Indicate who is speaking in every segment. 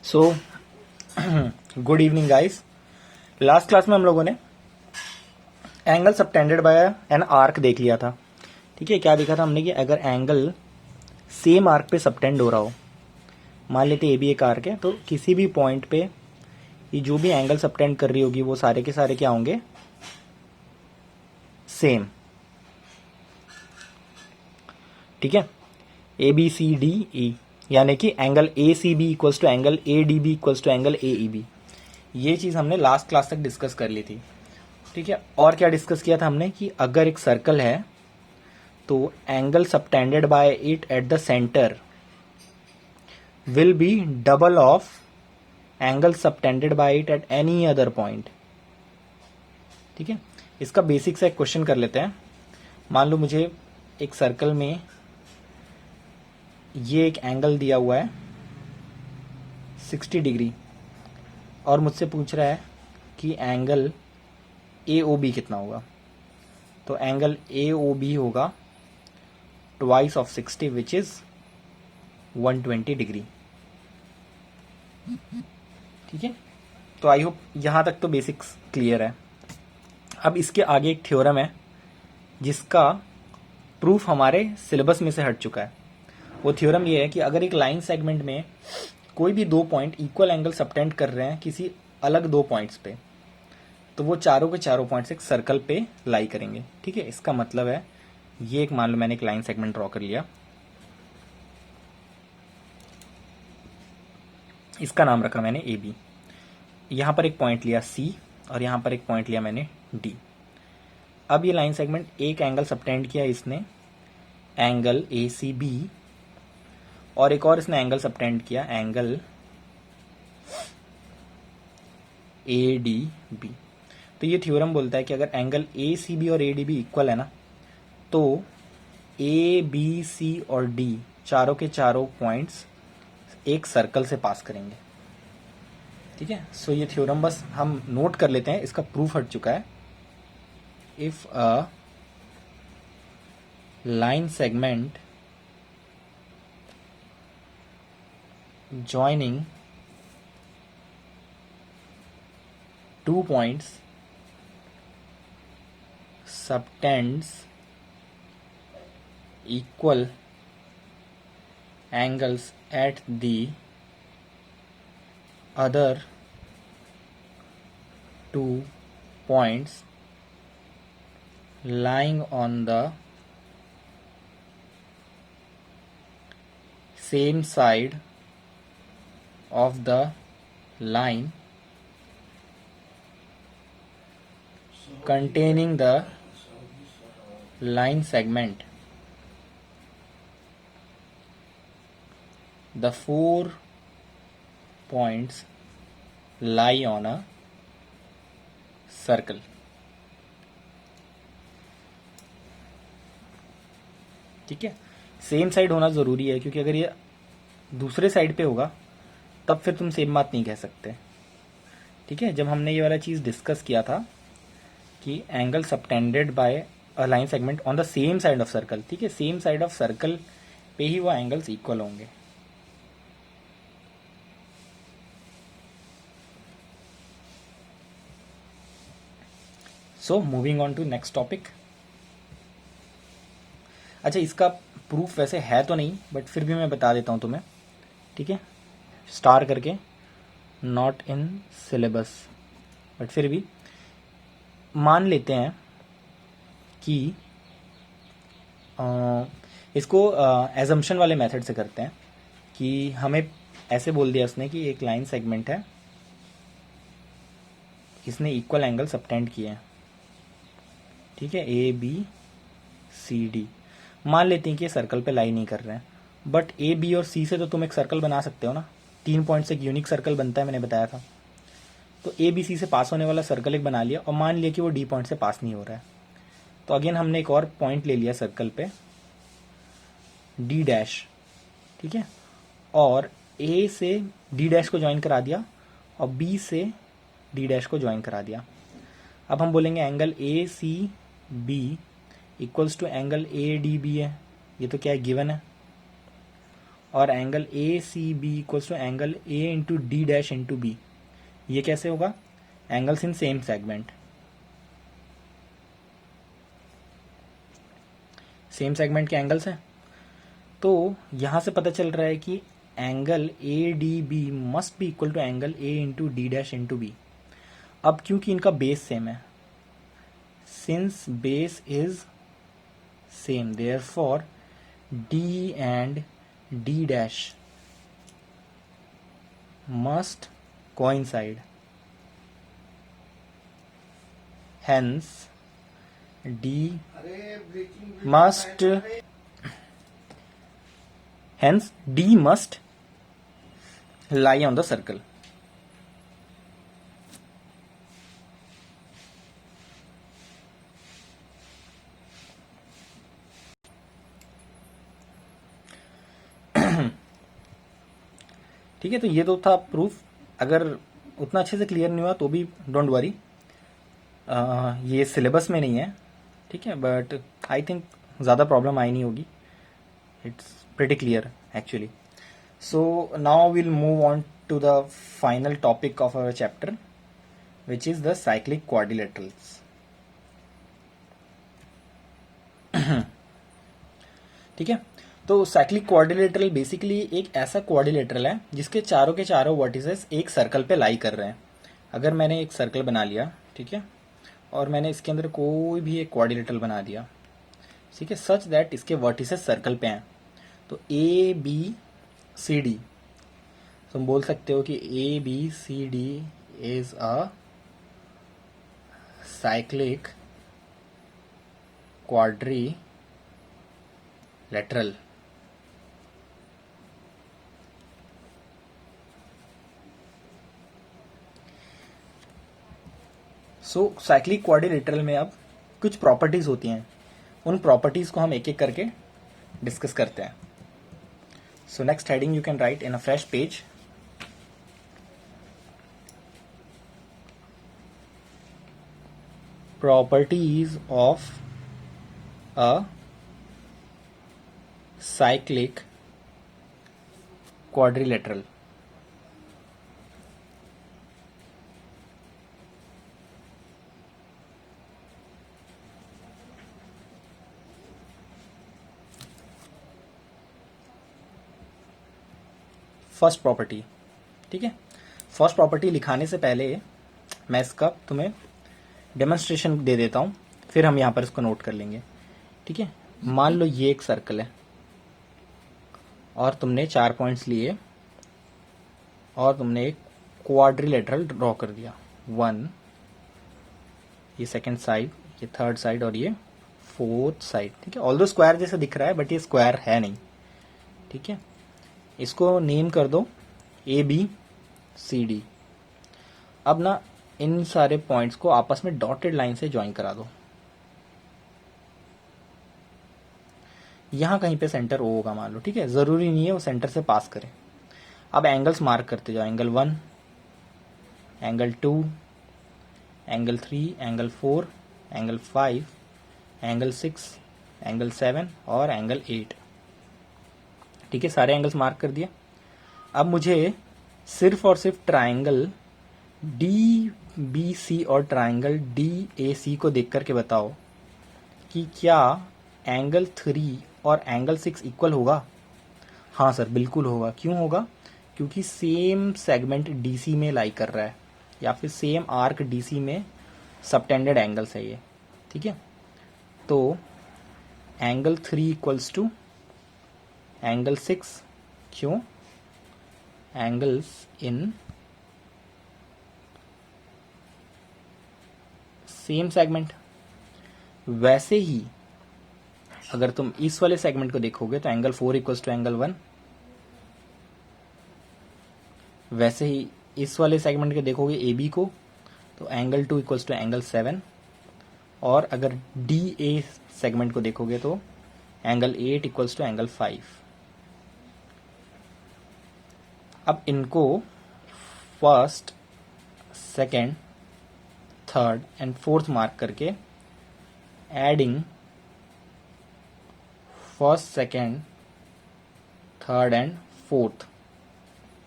Speaker 1: So good evening guys. Last class में हम लोगों ने angle subtended bye an arc देख लिया था। ठीक है, क्या देखा था हमने कि अगर एंगल सेम आर्क पे सबटेंड हो रहा हो, मान लेते ए बी एक आर्क है, तो किसी भी पॉइंट पे ये जो भी एंगल सबटेंड कर रही होगी वो सारे के सारे क्या होंगे, सेम। ठीक है, A B C D E, यानी कि angle A C B equals to angle A D B equals to angle A E B. ये चीज़ हमने लास्ट क्लास तक डिस्कस कर ली थी। ठीक है, और क्या डिस्कस किया था हमने कि अगर एक सर्कल है तो angle subtended bye it at the centre will be double of angle subtended bye it at any other point. ठीक है, इसका बेसिक सा एक क्वेश्चन कर लेते हैं। मान लो मुझे एक सर्कल में ये एक एंगल दिया हुआ है 60 डिग्री और मुझसे पूछ रहा है कि एंगल ए ओ बी कितना होगा। तो एंगल ए ओ बी होगा twice of 60 which is 120 degree. ठीक है, तो आई होप यहां तक तो बेसिक्स क्लियर है। अब इसके आगे एक थ्योरम है जिसका प्रूफ हमारे सिलेबस में से हट चुका है। वो थ्योरम ये है कि अगर एक लाइन सेगमेंट में कोई भी दो पॉइंट इक्वल एंगल सबटेंड कर रहे हैं किसी अलग दो पॉइंट्स पे, तो वो चारों के चारों पॉइंट्स एक सर्कल पे लाई करेंगे। ठीक है, इसका मतलब है ये एक, मान लो मैंने एक लाइन सेगमेंट ड्रॉ कर लिया, इसका नाम रखा मैंने ए बी। यहां पर एक पॉइंट लिया सी और यहां पर एक पॉइंट लिया मैंने डी। अब ये लाइन सेगमेंट एक एंगल सबटेंड किया इसने, एंगल ए सी बी, और एक और इसने एंगल सबटेंड किया, एंगल ए डी बी। तो ये थ्योरम बोलता है कि अगर एंगल ए सी बी और ए डी बी इक्वल है ना, तो ए बी सी और डी चारों के चारों पॉइंट्स एक सर्कल से पास करेंगे। ठीक है, सो ये थ्योरम बस हम नोट कर लेते हैं, इसका प्रूफ हट चुका है। If a line segment joining two points subtends equal angles at the other two points lying on the same side of the line containing the line segment. The 4 points lie on a circle. ठीक है, same side होना जरूरी है, क्योंकि अगर ये दूसरे side पे होगा तब फिर तुम सेम बात नहीं कह सकते। ठीक है, जब हमने ये वाला चीज डिस्कस किया था कि angle subtended bye a line segment on the same side of circle, ठीक है, सेम साइड ऑफ सर्कल पे ही वो एंगल्स इक्वल होंगे। So moving on to next topic. अच्छा, इसका प्रूफ वैसे है तो नहीं, बट फिर भी मैं बता देता हूं तुम्हें। ठीक है, स्टार करके, नॉट इन सिलेबस, बट फिर भी मान लेते हैं कि इसको एजम्पशन वाले मेथड से करते हैं कि हमें ऐसे बोल दिया उसने कि एक लाइन सेगमेंट है, इसने इक्वल एंगल सबटेंड किए हैं। ठीक है, ए बी सी डी, मान लेते हैं कि ये सर्कल पे लाई नहीं कर रहे हैं, बट ए बी और सी से तो तुम एक सर्कल बना सकते हो ना, 3 पॉइंट से एक यूनिक सर्कल बनता है, मैंने बताया था। तो ए बी सी से पास होने वाला सर्कल एक बना लिया और मान लिया कि वो डी पॉइंट से पास नहीं हो रहा है, तो अगेन हमने एक और पॉइंट ले लिया सर्कल पे, डी डैश। ठीक है, और ए से डी डैश को ज्वाइन करा दिया और बी से डी डैश को ज्वाइन करा दिया। अब हम बोलेंगे angle A C B equals to angle A D B है, ये तो क्या है, गिवन है। और angle A C B equals to angle A into D dash into B, ये कैसे होगा? Angles in same segment, same segment के एंगल्स हैं। तो यहां से पता चल रहा है कि angle A D B must be equal to angle A into D dash into B. अब क्योंकि इनका बेस सेम है, since base is same therefore D and D dash must coincide, hence D must lie on the circle. ठीक है, तो ये तो था प्रूफ। अगर उतना अच्छे से क्लियर नहीं हुआ तो भी डोंट वरी, ये सिलेबस में नहीं है, ठीक है, बट आई थिंक ज़्यादा प्रॉब्लम आई नहीं होगी। It's pretty clear actually. So now will move on to the final topic of our chapter which is the cyclic quadrilaterals. ठीक है, तो साइक्लिक क्वाड्रिलेटरल बेसिकली एक ऐसा क्वाड्रिलेटरल है जिसके चारों के चारों वर्टिसेस एक सर्कल पे लाई कर रहे हैं। अगर मैंने एक सर्कल बना लिया, ठीक है, और मैंने इसके अंदर कोई भी एक क्वाड्रिलेटरल बना दिया, ठीक है, सच दैट इसके वर्टिसेस सर्कल पे हैं, तो ए बी सी डी, तुम बोल सकते हो कि A B C D is a cyclic quadrilateral. So cyclic quadrilateral में अब कुछ प्रॉपर्टीज होती हैं, उन प्रॉपर्टीज को हम एक एक करके डिस्कस करते हैं। So next heading you can write in a fresh page. Properties of a cyclic quadrilateral. First property, ठीक है, फर्स्ट प्रॉपर्टी लिखाने से पहले मैं इसका तुम्हें डेमोन्स्ट्रेशन दे देता हूं, फिर हम यहां पर इसको नोट कर लेंगे। ठीक है, मान लो ये एक सर्कल है और तुमने 4 पॉइंट्स लिए और तुमने एक क्वाड्रिलेटरल ड्रॉ कर दिया, 1, ये सेकंड साइड, ये थर्ड साइड और ये फोर्थ साइड। ठीक है, ऑल्दो स्क्वायर जैसा दिख रहा है बट ये स्क्वायर है नहीं। ठीक है, इसको नेम कर दो ए बी सी डी। अब ना इन सारे पॉइंट्स को आपस में डॉटेड लाइन से ज्वाइन करा दो। यहां कहीं पे सेंटर ओ होगा मान लो, ठीक है, जरूरी नहीं है वो सेंटर से पास करे। अब एंगल्स मार्क करते जाओ, angle 1, angle 2, angle 3, angle 4, angle 5, angle 6, angle 7 और एंगल 8। ठीक है, सारे एंगल्स मार्क कर दिया। अब मुझे सिर्फ और सिर्फ ट्राइंगल डी बी सी और ट्राइंगल डी ए सी को देख करके बताओ कि क्या एंगल 3 और एंगल 6 इक्वल होगा। हाँ सर, बिल्कुल होगा। क्यों होगा? क्योंकि सेम सेगमेंट डीसी में लाई कर रहा है या फिर सेम आर्क डीसी में सबटेंडेड एंगल्स है ये। ठीक है, तो एंगल 3 इक्वल्स टू एंगल 6। क्यों? Angles in same segment. वैसे ही अगर तुम इस वाले सेगमेंट को देखोगे तो एंगल 4 इक्वल्स टू एंगल 1। वैसे ही इस वाले सेगमेंट को देखोगे ए बी को तो एंगल 2 इक्वल्स टू एंगल 7। और अगर डी ए सेगमेंट को देखोगे तो एंगल 8 इक्वल्स टू एंगल 5। अब इनको first, second, third and fourth mark करके adding first, second, third and fourth,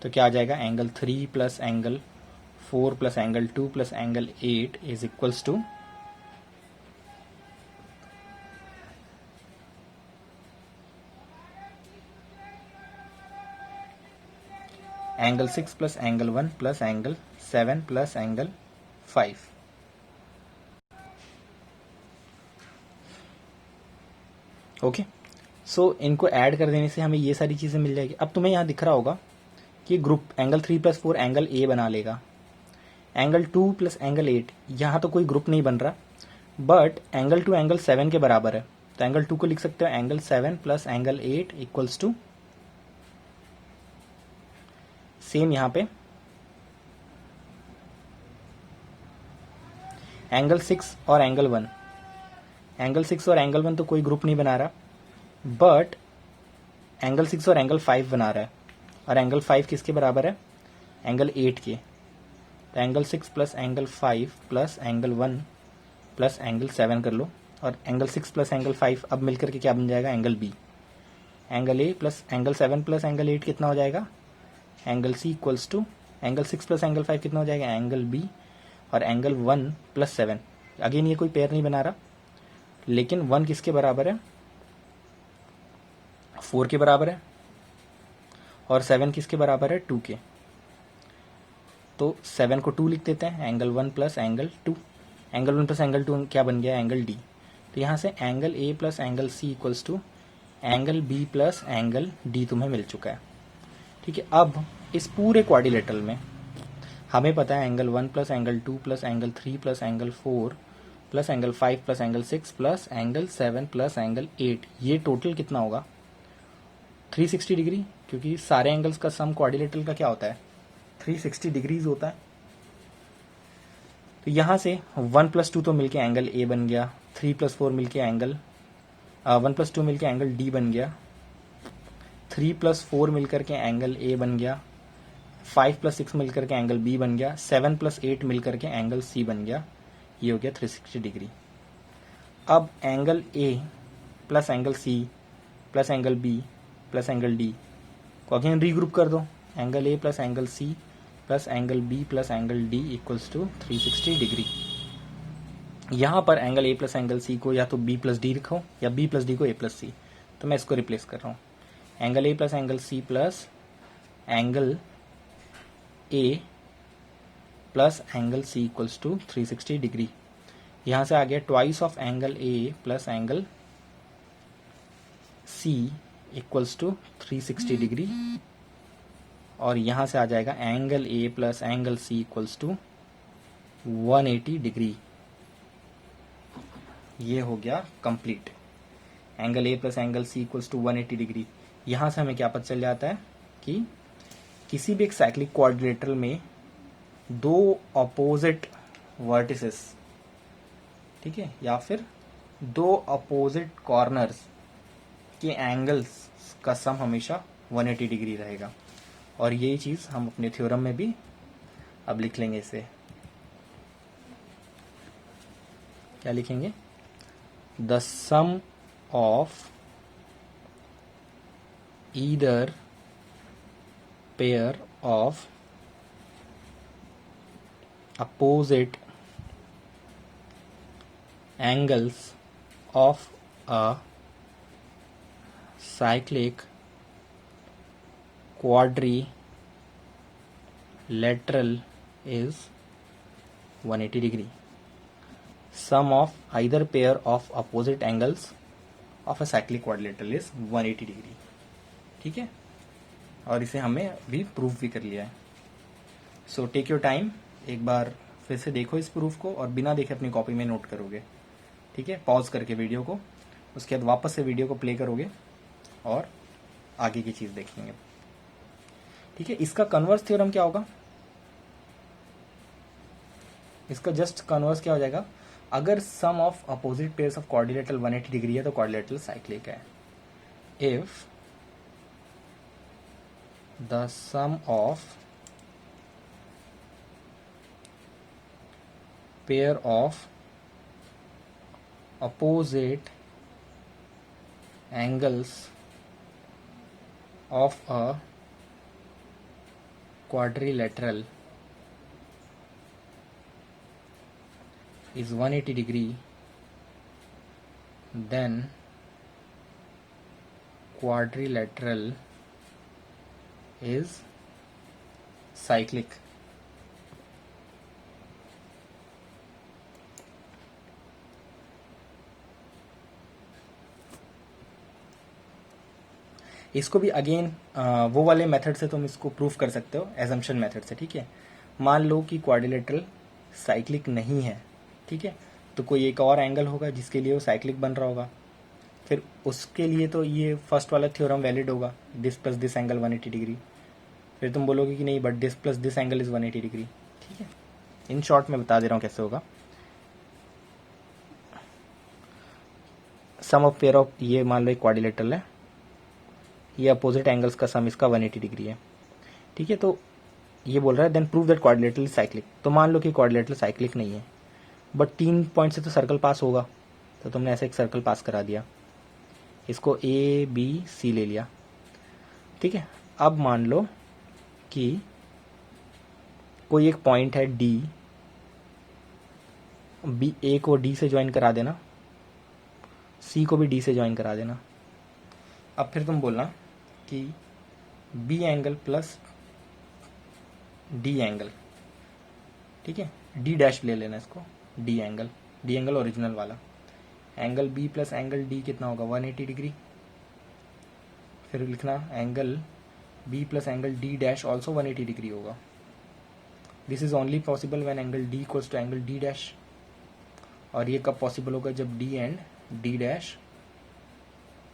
Speaker 1: तो क्या आ जाएगा, angle 3 plus angle 4 plus angle 2 plus angle 8 is equals to angle 6 plus angle 1 plus angle 7 plus angle 5। Okay, so इनको add कर देने से हमें ये सारी चीज़ें मिल जाएगी। अब तुम्हें यहाँ दिख रहा होगा कि group angle 3 plus 4 angle A बना लेगा, एंगल 2 प्लस एंगल 8 यहाँ तो कोई ग्रुप नहीं बन रहा, बट एंगल 2 एंगल 7 के बराबर है, तो एंगल 2 को लिख सकते हो angle 7 plus angle 8 equals to, same यहाँ पे एंगल 6 और एंगल 1, एंगल 6 और एंगल 1 तो कोई ग्रुप नहीं बना रहा, बट एंगल 6 और एंगल 5 बना रहा है, और एंगल 5 किसके बराबर है, एंगल 8 के, तो angle 6 plus angle 5 plus angle 1 plus angle 7 कर लो, और एंगल 6 प्लस एंगल 5 अब मिलकर के क्या बन जाएगा, angle B, angle A plus angle 7 plus angle 8 कितना हो जाएगा, angle C equals to angle 6 plus angle 5 कितना हो जाएगा, एंगल बी, और एंगल 1 प्लस 7, अगेन ये कोई पेयर नहीं बना रहा, लेकिन 1 किसके बराबर है, 4 के बराबर है, और 7 किसके बराबर है, 2 के, तो 7 को 2 लिख देते हैं, angle 1 plus angle 2, angle 1 plus angle 2 क्या बन गया, एंगल डी, तो यहाँ से angle A plus angle C equals to angle B plus angle D तुम्हें मिल चुका है। ठीक है, अब इस पूरे क्वाड्रिलेटरल में हमें पता है angle 1 plus angle 2 plus angle 3 plus angle 4 plus angle 5 plus angle 6 plus angle 7 plus angle 8, ये टोटल कितना होगा, 360 डिग्री, क्योंकि सारे एंगल्स का सम क्वाड्रिलेटरल का क्या होता है, 360 डिग्रीज होता है। तो यहाँ से 1 प्लस 2 तो मिलके एंगल ए बन गया, 3 प्लस 4 मिलके एंगल 1 प्लस 2 मिलके एंगल डी बन गया, 3 प्लस 4 मिलकर के एंगल ए बन गया, 5 प्लस 6 मिलकर के एंगल बी बन गया, 7 प्लस 8 मिलकर के एंगल सी बन गया, ये हो गया 360 डिग्री। अब angle A plus angle C plus angle B plus angle D को अगेन रीग्रुप कर दो, angle A plus angle C plus angle B plus angle D equals to 360 degree. यहाँ पर angle A plus angle C को या तो B plus D लिखो या बी प्लस डी को ए प्लस सी, तो मैं इसको रिप्लेस कर रहा हूँ, angle A plus angle C plus angle A plus angle C equals to 360 degree. यहाँ से आ गया twice of angle A plus angle C equals to 360 degree, और यहाँ से आ जाएगा angle A plus angle C equals to 180 degree. ये हो गया complete, angle A plus angle C equals to 180 degree. यहाँ से हमें क्या पता चल जाता है कि किसी भी एक साइक्लिक क्वाड्रिलेटरल में दो अपोजिट वर्टिसेस, ठीक है, या फिर दो अपोजिट कॉर्नर्स के एंगल्स का सम हमेशा 180 डिग्री रहेगा, और यही चीज़ हम अपने थ्योरम में भी अब लिख लेंगे। इसे क्या लिखेंगे, the sum of either pair of opposite angles of a cyclic quadrilateral is 180 degree. Sum of either pair of opposite angles of a cyclic quadrilateral is 180 degree. ठीक है, और इसे हमें भी प्रूफ भी कर लिया है। सो टेक योर टाइम, एक बार फिर से देखो इस प्रूफ को, और बिना देखे अपनी कॉपी में नोट करोगे। ठीक है, पॉज करके वीडियो को, उसके बाद वापस से वीडियो को प्ले करोगे और आगे की चीज़ देखेंगे। ठीक है, इसका कन्वर्स थ्योरम क्या होगा, इसका जस्ट कन्वर्स क्या हो जाएगा, अगर sum of opposite pairs of quadrilateral 180 degree है तो क्वाड्रिलेटरल साइक्लिक है। If the sum of pair of opposite angles of a quadrilateral is 180 degree, then quadrilateral is cyclic. इसको भी अगेन वो वाले मेथड से तुम इसको प्रूफ कर सकते हो, एजम्पशन मेथड से, ठीक है। मान लो कि क्वाड्रिलेटरल साइक्लिक नहीं है, ठीक है, तो कोई एक और एंगल होगा जिसके लिए वो साइक्लिक बन रहा होगा, फिर उसके लिए तो ये फर्स्ट वाला थ्योरम वैलिड होगा, this plus this angle 180 degree. फिर तुम बोलोगे कि नहीं but this plus this angle is 180 degree, ठीक है। इन शॉर्ट मैं बता दे रहा हूँ कैसे होगा। सम ऑफ पेयर ऑफ, ये मान लो एक क्वाड्रिलेटरल है, ये अपोजिट एंगल्स का सम इसका 180 डिग्री है, ठीक है। तो ये बोल रहा है then prove that quadrilateral is cyclic. तो मान लो कि क्वाड्रिलेटरल साइक्लिक नहीं है, बट 3 पॉइंट से तो सर्कल पास होगा, तो तुमने ऐसे एक सर्कल पास करा दिया, इसको ए बी सी ले लिया, ठीक है। अब मान लो कि कोई एक पॉइंट है डी, बी ए को डी से ज्वाइन करा देना, सी को भी डी से ज्वाइन करा देना। अब फिर तुम बोलना कि B angle plus D angle, ठीक है, डी डैश ले लेना इसको, डी एंगल ओरिजिनल वाला, angle B plus angle D कितना होगा 180 डिग्री। फिर लिखना angle B plus angle D dash also 180 degree होगा। This is only possible when angle D equals to angle D dash, और ये कब पॉसिबल होगा जब D and D dash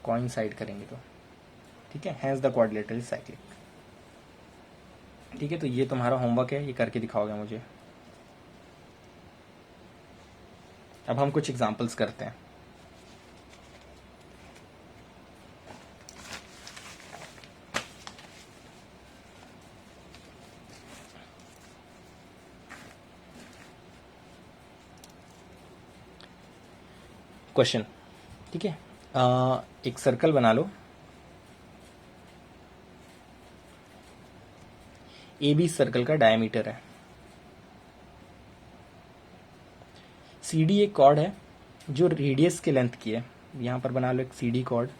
Speaker 1: coincide करेंगे तो, ठीक है। हैंस द क्वाड्रिलेटरल साइक्लिक, ठीक है। तो ये तुम्हारा होमवर्क है, ये करके दिखाओगे मुझे। अब हम कुछ एग्जांपल्स करते हैं। क्वेश्चन, ठीक है, एक सर्कल बना लो, ए बी सर्कल का डायमीटर है, सी डी एक कॉर्ड है जो रेडियस के लेंथ की है। यहां पर बना लो एक सी डी कॉर्ड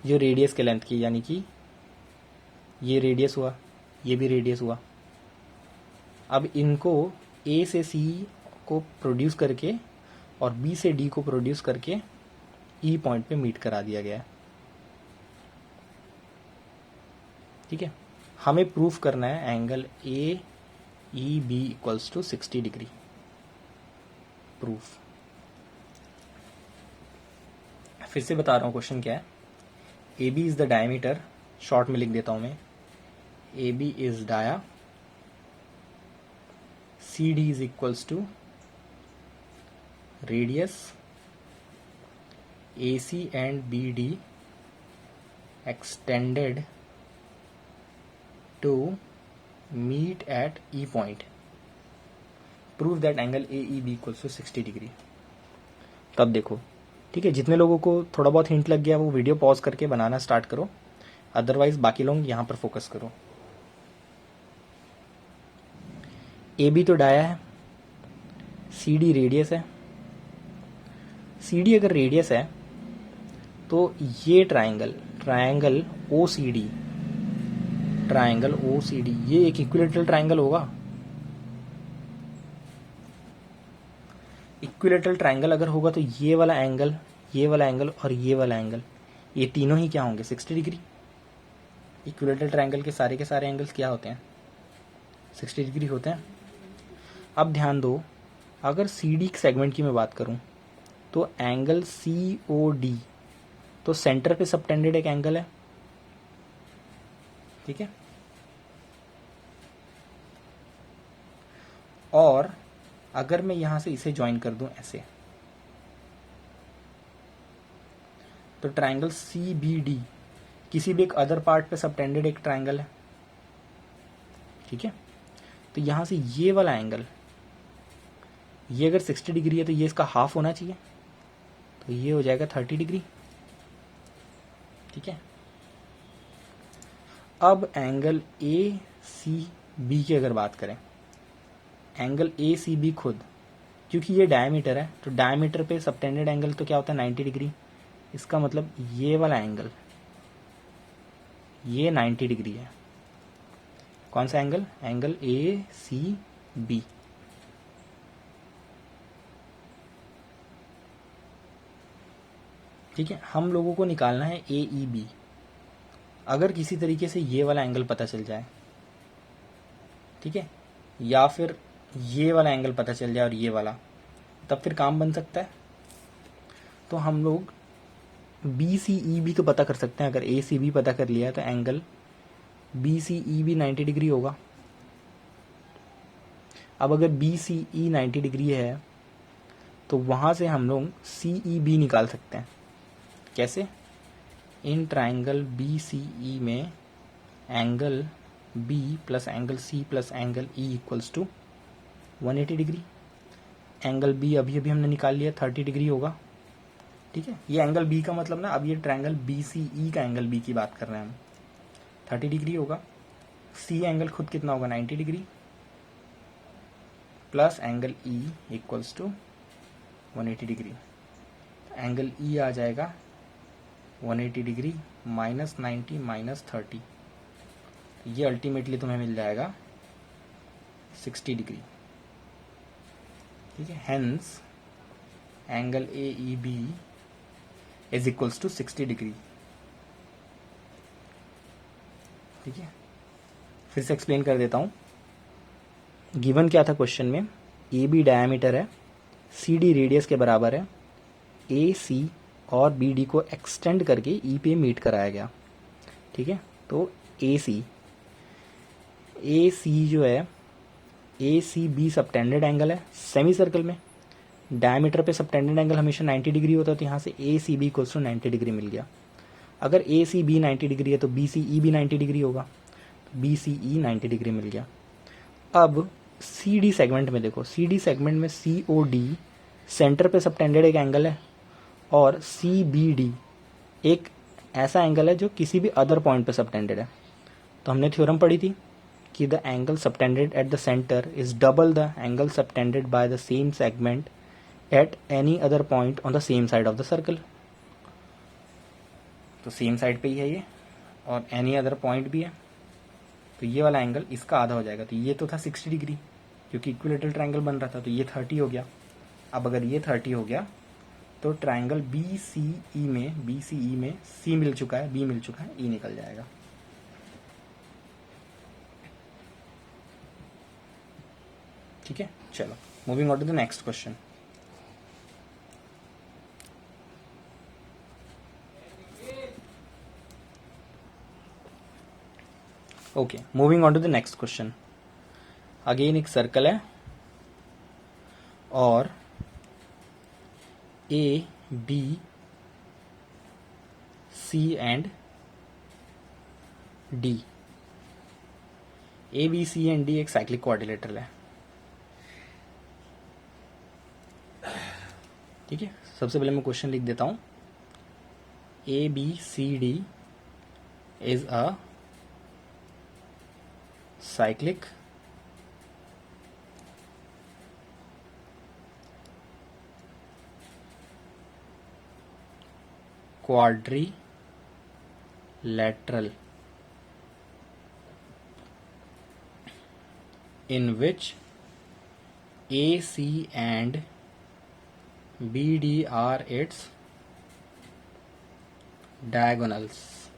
Speaker 1: जो रेडियस के लेंथ की, यानी कि ये रेडियस हुआ, ये भी रेडियस हुआ। अब इनको ए से सी को प्रोड्यूस करके और बी से डी को प्रोड्यूस करके ई पॉइंट पे मीट करा दिया गया है, ठीक है। हमें प्रूफ करना है angle A E B equals to 60 degree. Proof फिर से बता रहा हूं क्वेश्चन क्या है। A B is the diameter, short में लिख देता हूं मैं, A B is dia, C D is equals to radius, A C and B D extended to meet at E point. Prove that angle A E B equals to 60 degree. तब देखो, ठीक है, जितने लोगों को थोड़ा बहुत हिंट लग गया वो वीडियो पॉज करके बनाना स्टार्ट करो, अदरवाइज बाकी लोग यहां पर फोकस करो। ए बी तो डाया है, सी डी रेडियस है। सी डी अगर रेडियस है तो ये triangle O C D, triangle O C D ये एक इक्विलेटरल ट्रायंगल होगा। इक्विलेटरल ट्रायंगल अगर होगा तो ये वाला एंगल और ये वाला एंगल, ये तीनों ही क्या होंगे 60 डिग्री। इक्विलेटरल ट्रायंगल के सारे एंगल्स क्या होते हैं 60 डिग्री होते हैं। अब ध्यान दो, अगर सी डी सेगमेंट की मैं बात करूं तो एंगल सी ओ डी, तो सेंटर पे सबटेंडेड एक एंगल है, ठीक है। और अगर मैं यहां से इसे ज्वाइन कर दूं ऐसे, तो ट्रायंगल सी बी डी किसी भी एक अदर पार्ट पे सबटेंडेड एक ट्रायंगल है, ठीक है। तो यहां से ये वाला एंगल, ये अगर 60 डिग्री है तो ये इसका हाफ होना चाहिए, तो ये हो जाएगा 30 डिग्री, ठीक है। अब एंगल ए सी बी की अगर बात करें, एंगल ए सी बी खुद, क्योंकि ये डायमीटर है तो डायमीटर पे सबटेंडेड एंगल तो क्या होता है 90 डिग्री। इसका मतलब ये वाला एंगल ये 90 डिग्री है। कौन सा एंगल? Angle A C B. ठीक है, हम लोगों को निकालना है ए ई बी। अगर किसी तरीके से ये वाला एंगल पता चल जाए, ठीक है, या फिर ये वाला एंगल पता चल जाए और ये वाला, तब फिर काम बन सकता है। तो हम लोग बी सी ई बी तो पता कर सकते हैं। अगर ए सी बी पता कर लिया तो angle B C E B 90 degree होगा। अब अगर बी सी ई 90 डिग्री है तो वहां से हम लोग सी ई बी निकाल सकते हैं। कैसे? In triangle B C E में angle B plus angle C plus angle E equals to 180 degree. Angle B अभी अभी हमने निकाल लिया 30 डिग्री होगा। ठीक है, ये एंगल बी का मतलब ना, अब ये ट्राइंगल बी सी ई का एंगल बी की बात कर रहे हैं हम, 30 डिग्री होगा। सी एंगल खुद कितना होगा 90 degree plus angle E equals to 180 degree. Angle E आ जाएगा 180 डिग्री माइनस 90 माइनस 30, ये अल्टीमेटली तुम्हें मिल जाएगा 60 डिग्री। ठीक है, hence angle A E B is equals to 60 degree. ठीक है, फिर से एक्सप्लेन कर देता हूं। गिवन क्या था क्वेश्चन में? ए बी डायमीटर है, सी डी रेडियस के बराबर है, ए सी और बी डी को एक्सटेंड करके ई पे मीट कराया गया। ठीक है, तो ए सी जो है, A C B subtended angle है सेमी सर्कल में। डायमीटर पे सबटेंडेड एंगल हमेशा 90 डिग्री होता है, तो यहाँ से A C B equals to 90 degree मिल गया। अगर ए सी बी 90 डिग्री है तो बी सी ई भी 90 डिग्री होगा, तो बी सी ई 90 डिग्री मिल गया। अब सी डी सेगमेंट में देखो, सी डी सेगमेंट में सी ओ डी सेंटर पे सबटेंडेड एक एंगल है और सी बी डी एक ऐसा एंगल है जो किसी भी अदर पॉइंट पे सबटेंडेड है। तो हमने थ्योरम पढ़ी थी कि the angle subtended at the centre is double the angle subtended by the same segment at any other point on the same side of the circle. तो सेम साइड पे ही है ये और एनी अदर पॉइंट भी है, तो ये वाला एंगल इसका आधा हो जाएगा। तो ये तो था 60 डिग्री क्योंकि इक्विलेटरल ट्रायंगल बन रहा था, तो ये 30 हो गया। अब अगर ये 30 हो गया तो ट्रायंगल बी सी ई में सी मिल चुका है, बी मिल चुका है, ई निकल जाएगा। ठीक है, चलो moving on to the next question. Okay, moving on to the next question. Again एक सर्कल है और A B C and D, A B C and D एक साइक्लिक क्वाड्रिलेटरल है। ठीक है, सबसे पहले मैं क्वेश्चन लिख देता हूं। A B C D is a cyclic quadrilateral in which AC and BD are its diagonals.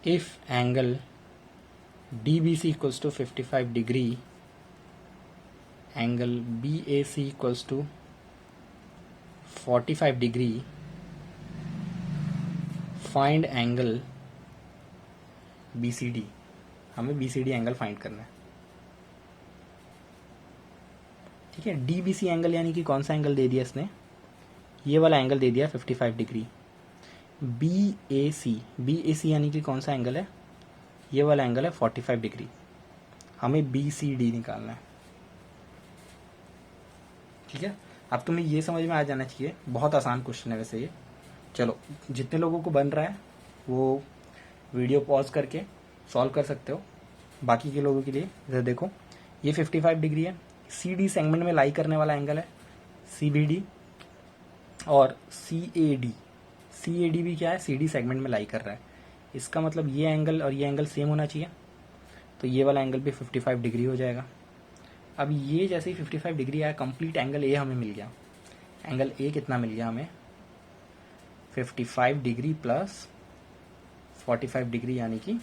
Speaker 1: If angle DBC equals to 55 degree, angle BAC equals to 45 degree, find angle BCD। हमें BCD angle find करना है। ठीक है, DBC angle यानी कि कौन सा angle दे दिया इसने? ये वाला एंगल दे दिया 55 डिग्री। BAC यानी कि कौन सा एंगल है? ये वाला एंगल है 45 डिग्री। हमें BCD निकालना है। ठीक है, अब तुम्हें ये समझ में आ जाना चाहिए, बहुत आसान क्वेश्चन है वैसे ये। चलो, जितने लोगों को बन रहा है वो वीडियो पॉज करके सॉल्व कर सकते हो। बाकी के लोगों के लिए इधर देखो, ये 55 डिग्री है, सी डी सेगमेंट में लाई करने वाला एंगल है सी बी डी, और सी ए डी भी क्या है, सी डी सेगमेंट में लाई कर रहा है। इसका मतलब ये एंगल और ये एंगल सेम होना चाहिए, तो ये वाला एंगल भी 55 डिग्री हो जाएगा। अब ये जैसे ही 55 डिग्री आया, कंप्लीट एंगल ए हमें मिल गया। एंगल ए कितना मिल गया हमें, 55 डिग्री प्लस 45 डिग्री यानी कि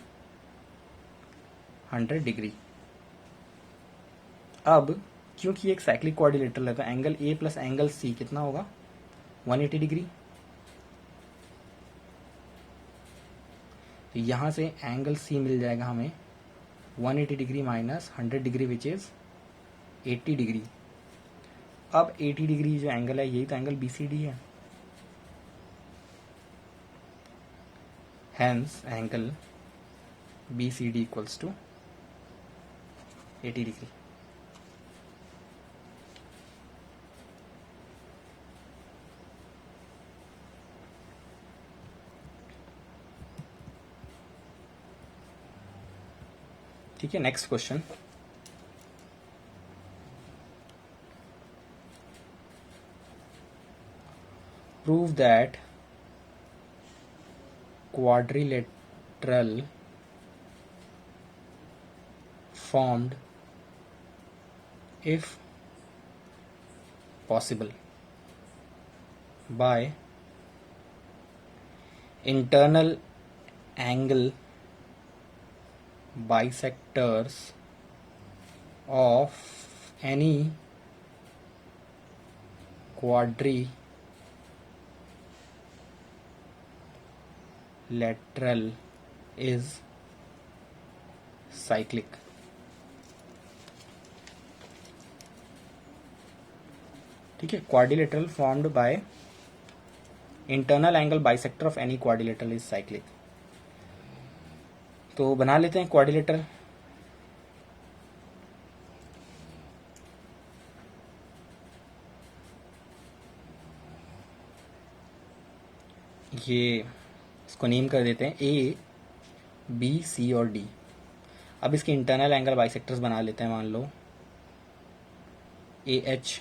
Speaker 1: 100 डिग्री। अब क्योंकि एक साइक्लिक क्वाड्रिलेटरल है तो angle A plus angle C कितना होगा, 180 डिग्री। तो यहां से एंगल सी मिल जाएगा हमें 180 degree minus 100 degree which is 80 degree. अब 80 डिग्री जो एंगल है यही तो एंगल BCD है, hence angle BCD equals to 80 degree. ठीक है, next question. Prove that quadrilateral formed if possible by internal angle bisectors of any quadrilateral is cyclic। ठीक है, quadrilateral formed by internal angle bisector of any quadrilateral is cyclic. तो बना लेते हैं quadrilateral. ये इसको नेम कर देते हैं A, B, C और D। अब इसके इंटरनल एंगल बाइसेक्टर्स बना लेते हैं, मान लो AH,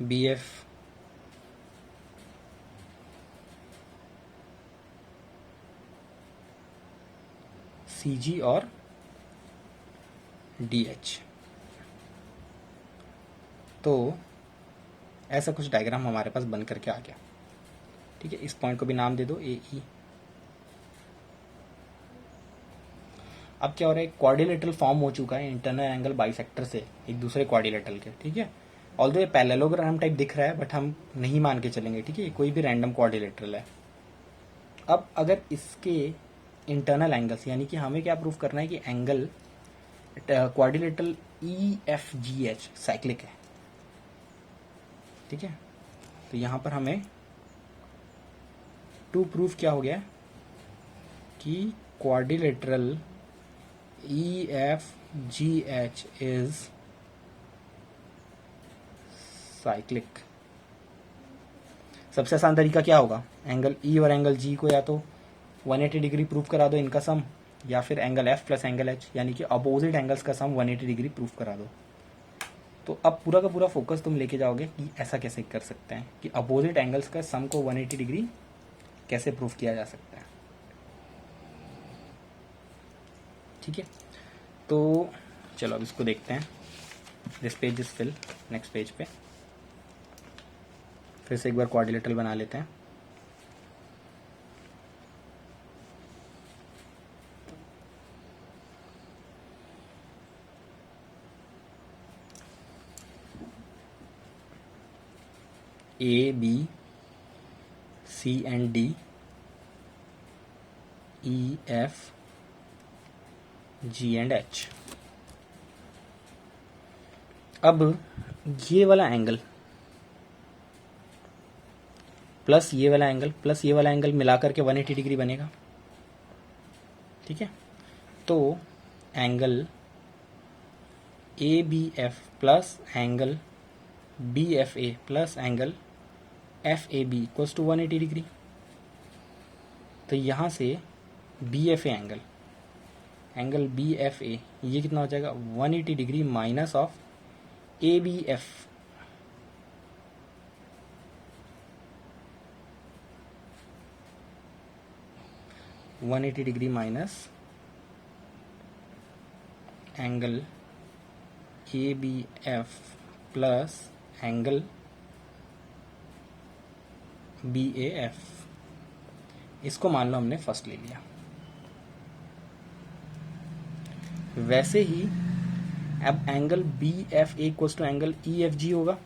Speaker 1: BF, CG और DH। तो ऐसा कुछ डायग्राम हमारे पास बन करके आ गया। ठीक है, इस पॉइंट को भी नाम दे दो AE। अब क्या हो रहा है, क्वाड्रिलेटरल फॉर्म हो चुका है इंटरनल एंगल बाइसेक्टर से एक दूसरे क्वाड्रिलेटरल के। ठीक है, ऑल्दो ये पैरेललोग्राम टाइप दिख रहा है बट हम नहीं मान के चलेंगे। ठीक है, कोई भी रैंडम क्वाड्रिलेटरल है। अब अगर इसके इंटरनल एंगल्स, यानी कि हमें क्या प्रूव करना है कि एंगल क्वाड्रिलेटरल EFGH साइक्लिक है। ठीक है, तो यहां पर हमें टू प्रूफ क्या हो गया कि क्वाड्रिलेटरल EFGH इज साइक्लिक। सबसे आसान तरीका क्या होगा, एंगल E और एंगल G को या तो 180 डिग्री प्रूफ करा दो इनका सम, या फिर angle F plus angle H यानी कि अपोजिट एंगल्स का सम 180 डिग्री प्रूफ करा दो। तो अब पूरा का पूरा फोकस तुम लेके जाओगे कि ऐसा कैसे कर सकते हैं कि अपोजिट एंगल्स का सम को 180 डिग्री कैसे प्रूफ किया जा सकता है। ठीक है, तो चलो अब इसको देखते हैं। This page is fill, next page पे फिर से एक बार क्वाड्रिलेटरल बना लेते हैं। A, B, C and D, E, F, G and H। अब ये वाला एंगल प्लस ये वाला एंगल प्लस ये वाला एंगल मिलाकर के 180 डिग्री बनेगा। ठीक है, तो angle ABF plus angle BFA plus angle FAB equals to 180 degree. तो यहाँ से B F A angle B F A ये कितना हो जाएगा 180 degree minus of A B F. One 180 degree minus angle A B F plus angle B A F. इसको मान लो हमने फर्स्ट ले लिया। वैसे ही अब angle B F A equals to angle E F G होगा,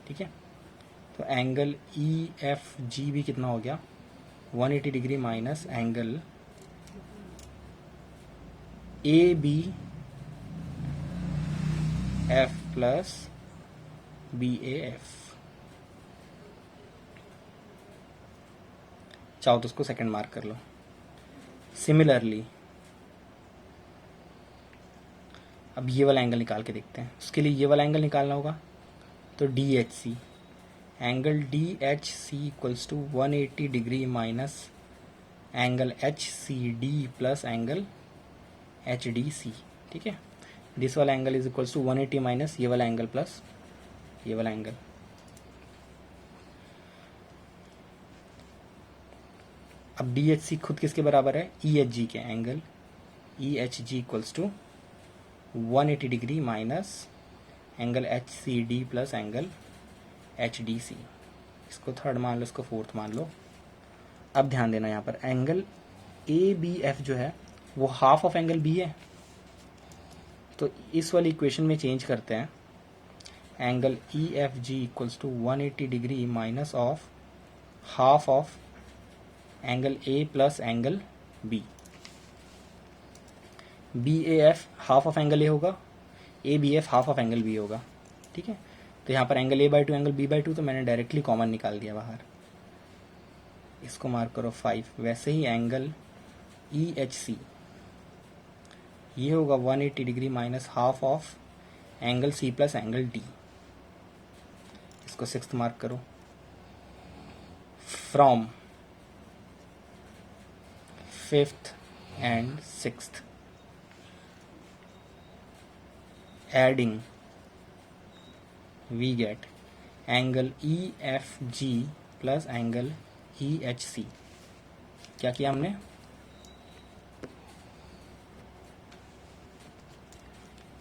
Speaker 1: ठीक है। तो एंगल ई एफ जी भी कितना हो गया 180 degree minus angle A B F plus B A F. चाहो तो उसको सेकंड मार्क कर लो। सिमिलरली अब ये वाला एंगल निकाल के देखते हैं। उसके लिए ये वाला एंगल निकालना होगा, तो D H C, angle D H C equals to 180 degree minus angle H C D plus angle H D C, ठीक है। दिस वाला angle is equals to 180 minus ये वाला एंगल प्लस ये वाला एंगल। अब डी एच सी खुद किसके बराबर है ई एच जी के, angle E H G equals to 180 degree minus angle H C D plus angle H D C. इसको थर्ड मान लो, इसको फोर्थ मान लो। अब ध्यान देना यहाँ पर एंगल ए बी एफ जो है वो हाफ ऑफ एंगल बी है, तो इस वाली इक्वेशन में चेंज करते हैं। Angle E F G equals to 180 degree minus of half of angle A plus angle B. B A F half of angle A होगा, A B F half of angle B होगा, ठीक है। तो यहाँ पर angle A by two angle B by two, तो मैंने directly common निकाल दिया बाहर। इसको मार्क करो 5। वैसे ही एंगल ई एच सी ये होगा 180 degree minus half of angle C plus angle D. इसको 6th मार्क करो। From 5th and 6th adding we get angle EFG plus angle EHC। क्या किया हमने,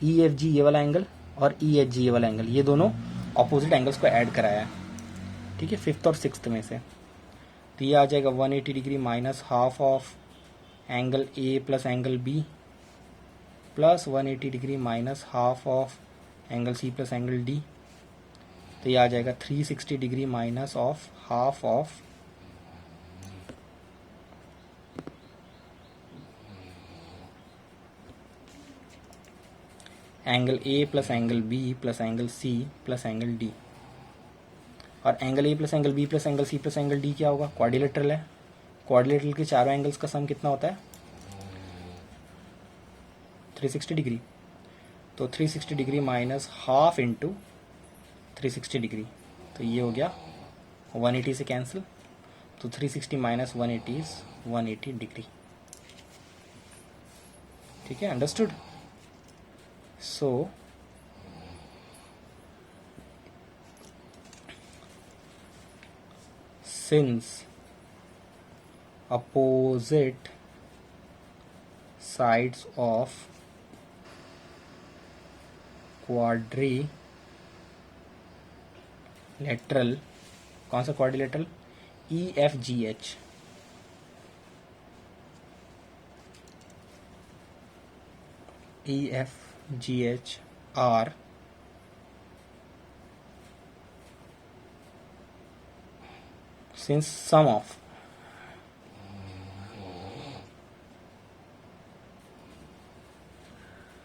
Speaker 1: EFG ये वाला एंगल और EHG ये वाला एंगल, ये दोनों ऑपोजिट एंगल्स को ऐड कराया है, ठीक है, 5th और 6th में से। तो ये आ जाएगा 180 degree minus half of angle A plus angle B plus 180 degree minus half of angle C plus angle D. तो ये आ जाएगा 360 degree minus of half of angle A plus angle B plus angle C plus angle D. और angle A plus angle B plus angle C plus angle D क्या होगा, quadrilateral है। Quadrilateral के चारों एंगल्स का सम कितना होता है 360 डिग्री। तो 360 degree minus half into 360 degree, तो ये हो गया 180 से कैंसिल। तो 360 माइनस 180 इज 180 डिग्री, ठीक है, understood. So since opposite sides of quadrilateral, कौन सा quadrilateral, EFGH, EFGH are since sum of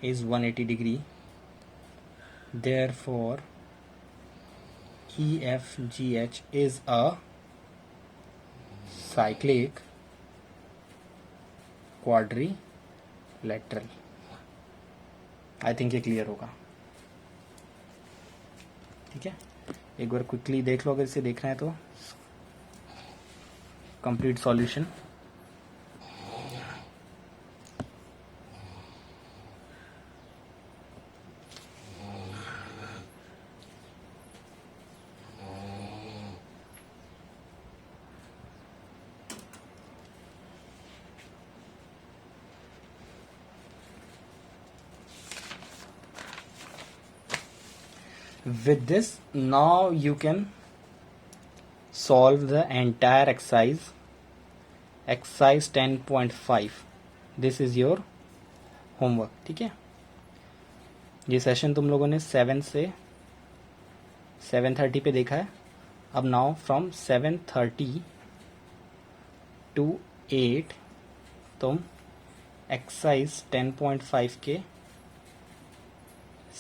Speaker 1: is 180 degree, therefore EFGH is a cyclic quadrilateral। I think ये क्लियर होगा, ठीक है। एक बार क्विकली देख लो अगर इसे देखना है तो। complete solution. With this, now you can solve the entire exercise 10.5. This is your homework. ठीक है, ये सेशन तुम लोगों ने 7 से 7:30 पे देखा है. अब नाउ फ्रॉम 7:30 to 8 तुम एक्सरसाइज 10.5 के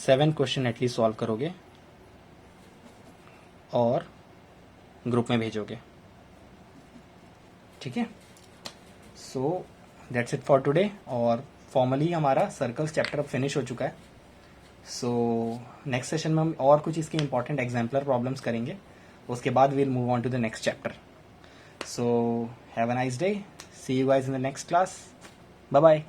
Speaker 1: 7 क्वेश्चन एटलीस्ट सॉल्व करोगे और ग्रुप में भेजोगे. ठीक है, so that's it for today. और फॉर्मली हमारा सर्कल्स चैप्टर अब फिनिश हो चुका है. सो नेक्स्ट सेशन में हम और कुछ इसके इंपॉर्टेंट एग्जाम्पलर प्रॉब्लम्स करेंगे. उसके बाद we'll move on to the next chapter. So have a nice day. See you guys in the next class. Bye bye.